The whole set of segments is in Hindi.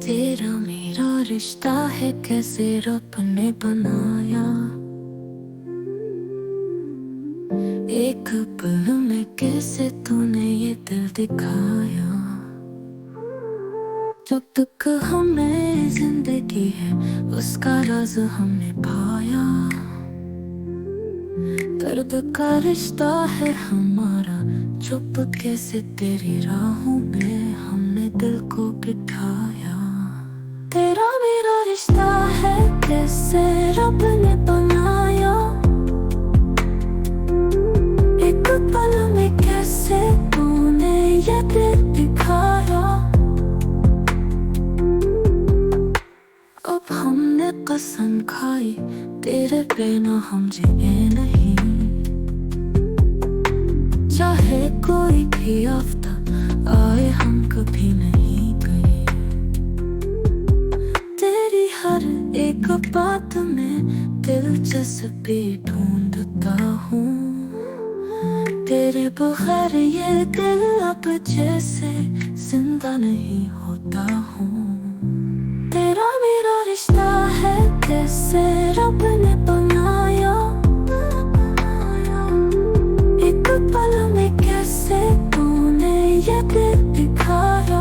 तेरा मेरा रिश्ता है कैसे रब ने बनाया। एक पल में कैसे तूने ये दिल दिखाया। जब तक हमें जिंदगी है उसका राज हमने पाया। दर्द का रिश्ता है हमारा, चुप कैसे तेरी राहों में हमने दिल को बिठाया। तेरा मेरा रिश्ता है कैसे रब ने बनाया। एक पल में कैसे तूने ये दिल दिखाया। अब हमने कसम खाई तेरे बिना हम जिए नहीं। चाहे कोई भी आफ्ता आए हम कभी नहीं गए। तेरी हर एक बात में दिलचस्पी ढूंढता हूँ। तेरे बगैर ये दिल अब जैसे जिंदा नहीं होता हूँ। तेरा मेरा रिश्ता है कैसे रब ने बनाया। एक पल में कैसे तूने ये दिल दिखाया।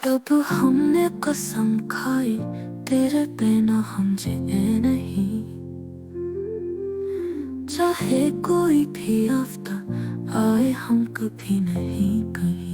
तब हमने कसम खाई तेरे बिना हम जिए नहीं। चाहे कोई भी आफ्ता आए हम कभी नहीं गए।